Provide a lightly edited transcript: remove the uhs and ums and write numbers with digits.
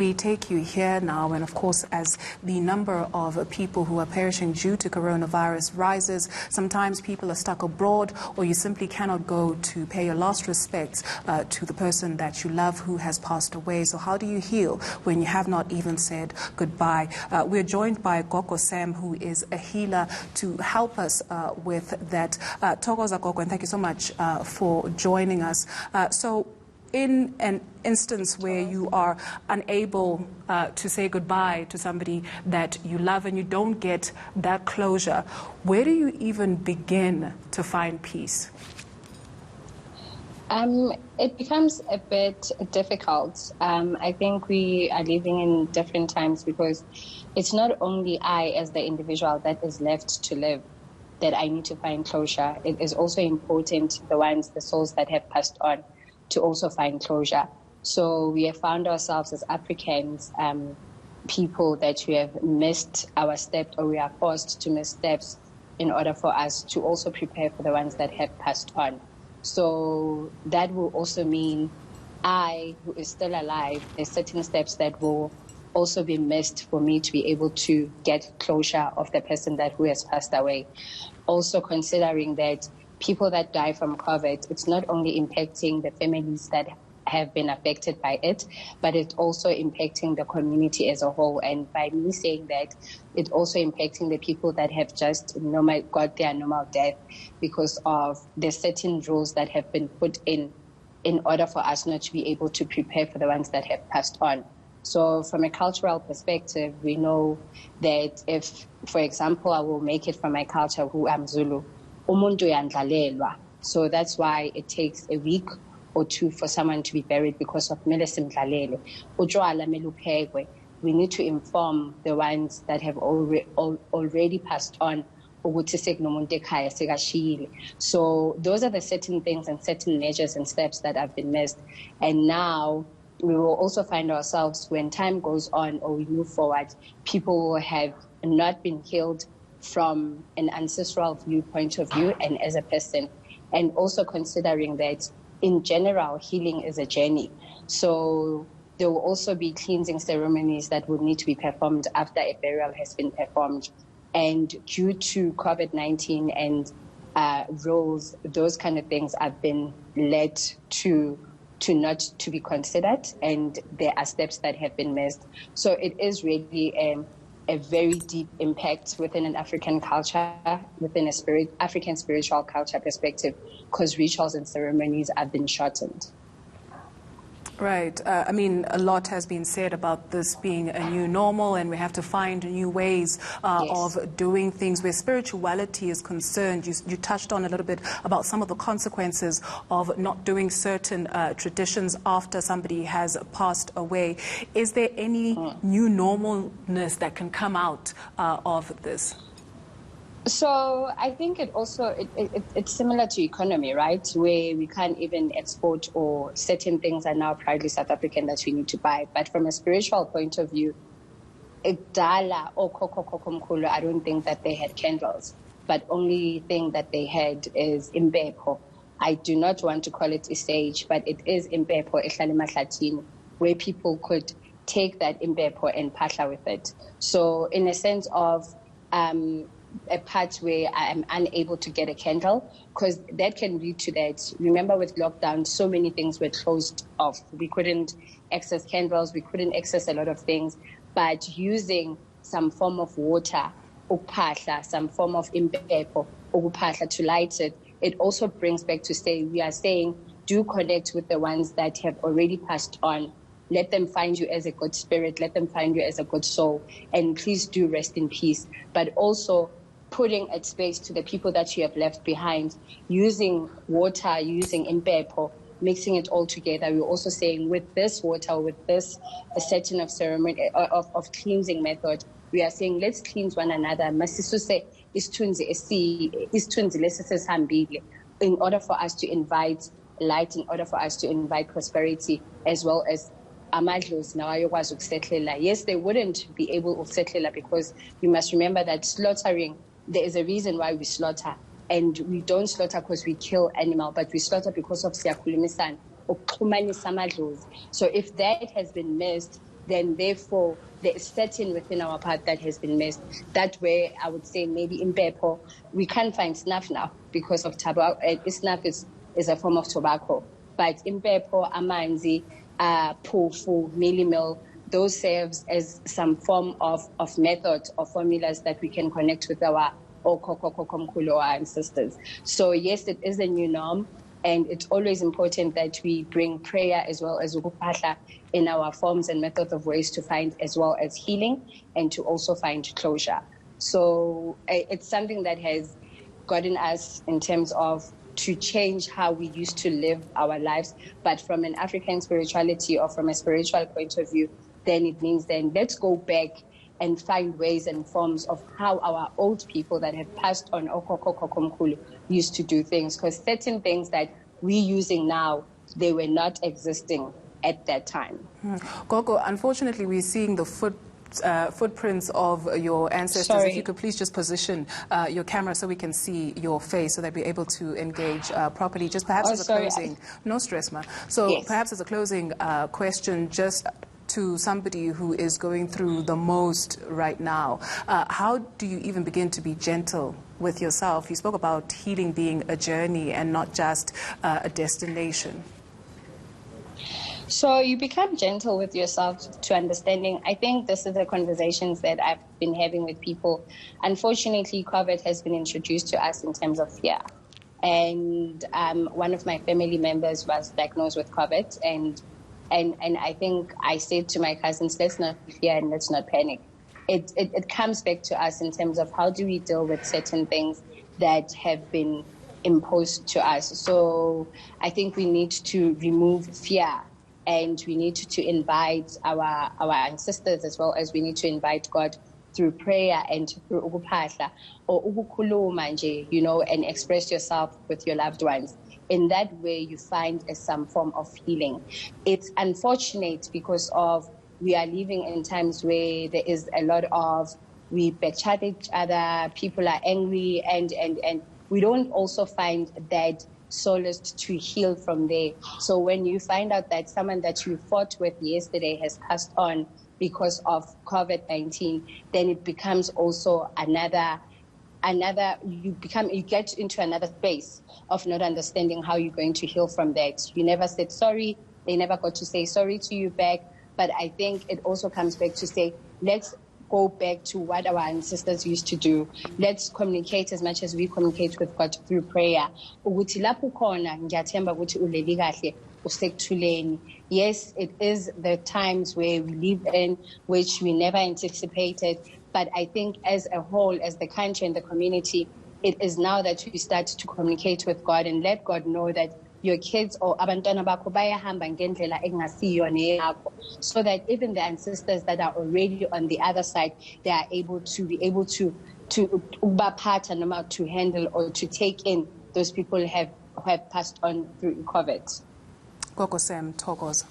We take you here now, and of course, as the number of people who are perishing due to coronavirus rises, sometimes people are stuck abroad, or you simply cannot go to pay your last respects to the person that you love who has passed away. So how do you heal when you have not even said goodbye? We're joined by Gogo Sam, who is a healer, to help us with that. Thokoza Gogo, and thank you so much for joining us. So in an instance where you are unable to say goodbye to somebody that you love and you don't get that closure, where do you even begin to find peace? It becomes a bit difficult. I think we are living in different times because it's not only I as the individual that is left to live that I need to find closure. It is also important, the souls that have passed on, to also find closure. So we have found ourselves as Africans, people that we have missed our steps, or we are forced to miss steps in order for us to also prepare for the ones that have passed on. So that will also mean I, who is still alive, there's certain steps that will also be missed for me to be able to get closure of the person who has passed away. Also considering that people that die from COVID, it's not only impacting the families that have been affected by it, but it's also impacting the community as a whole. And by me saying that, it's also impacting the people that have just got their normal death because of the certain rules that have been put in order for us not to be able to prepare for the ones that have passed on. So from a cultural perspective, we know that if, for example, I will make it from my culture, who I'm Zulu, umuntu uyandlalelwa. So that's why it takes a week or two for someone to be buried because of melesimdlalele. Utshwala meluphekwe. We need to inform the ones that have already passed on. So those are the certain things and certain measures and steps that have been missed. And now we will also find ourselves, when time goes on or we move forward, people will have not been healed from an ancestral viewpoint of view and as a person. And also considering that in general, healing is a journey. So there will also be cleansing ceremonies that will need to be performed after a burial has been performed. And due to COVID-19 and rules, those kind of things have been led to not to be considered, and there are steps that have been missed. So it is really a very deep impact within an African culture, within a African spiritual culture perspective, because rituals and ceremonies have been shortened. Right. I mean, a lot has been said about this being a new normal, and we have to find new ways Yes. of doing things. Where spirituality is concerned, you touched on a little bit about some of the consequences of not doing certain traditions after somebody has passed away. Is there any new normalness that can come out of this? So I think it's similar to economy, right? Where we can't even export, or certain things are now proudly South African that we need to buy. But from a spiritual point of view, Dala or Kokomkulu, I don't think that they had candles, but only thing that they had is imbepo. I do not want to call it a sage, but it is imbepo, ehlalimahlathini, where people could take that imbepo and pasha with it. So in a sense of a part where I am unable to get a candle, because that can lead to that. Remember, with lockdown, so many things were closed off. We couldn't access candles, we couldn't access a lot of things, but using some form of water, upahla, some form of impepo, upahla, to light it, it also brings back to say, we are saying, do connect with the ones that have already passed on. Let them find you as a good spirit, let them find you as a good soul, and please do rest in peace. But also putting at space to the people that you have left behind, using water, using impepo, mixing it all together. We're also saying, with this water, with this setting of ceremony, of cleansing method, we are saying, let's cleanse one another. Masisuse isithunzi lesi sesihambile, in order for us to invite light, in order for us to invite prosperity, as well as amadlozi nawo ayokwazi ukusetlela. Yes, they wouldn't be able to settle, because you must remember that slaughtering, there is a reason why we slaughter. And we don't slaughter because we kill animal, but we slaughter because of siyakhulumisana, ukuxhumanisa amadlozi. So if that has been missed, then therefore there is certain within our part that has been missed. That way, I would say maybe in Pepo, we can't find snuff now because of tobacco. Snuff is a form of tobacco. But in Pepo, amanzi, pofu, mill, those serves as some form of method or formulas that we can connect with our ancestors. So yes, it is a new norm. And it's always important that we bring prayer as well as ukupahla in our forms and methods of ways to find as well as healing and to also find closure. So it's something that has gotten us in terms of to change how we used to live our lives. But from an African spirituality or from a spiritual point of view, then it means then let's go back and find ways and forms of how our old people that have passed on used to do things, because certain things that we're using now, they were not existing at that time. Gogo, unfortunately, we're seeing the footprints of your ancestors. Sorry. If you could please just position your camera so we can see your face so that we're able to engage properly. Just perhaps as a closing, no stress, ma. So yes. Perhaps as a closing question, just to somebody who is going through the most right now, how do you even begin to be gentle with yourself? You spoke about healing being a journey and not just a destination. So you become gentle with yourself to understanding. I think this is the conversations that I've been having with people. Unfortunately, COVID has been introduced to us in terms of fear. And one of my family members was diagnosed with COVID, and I think I said to my cousins, let's not fear and let's not panic. It comes back to us in terms of how do we deal with certain things that have been imposed to us. So I think we need to remove fear, and we need to invite our ancestors as well as we need to invite God through prayer and through ukuphahla or ukukhuluma nje, you know, and express yourself with your loved ones. In that way, you find some form of healing. It's unfortunate because of we are living in times where there is a lot of we backchat each other, people are angry, and we don't also find that solace to heal from there. So when you find out that someone that you fought with yesterday has passed on because of COVID-19, then it becomes also you get into another space of not understanding how you're going to heal from that. You never said sorry. They never got to say sorry to you back. But I think it also comes back to say, let's go back to what our ancestors used to do. Let's communicate as much as we communicate with God through prayer. Yes, it is the times where we live in which we never anticipated. But I think as a whole, as the country and the community, it is now that we start to communicate with God and let God know that your kids or abantwana bakho bayahamba ngendlela engasiyo neyakho, so that even the ancestors that are already on the other side, they are able to ubaphatha noma to handle or to take in those people who have passed on through COVID. Gogo Sam, Thokoza.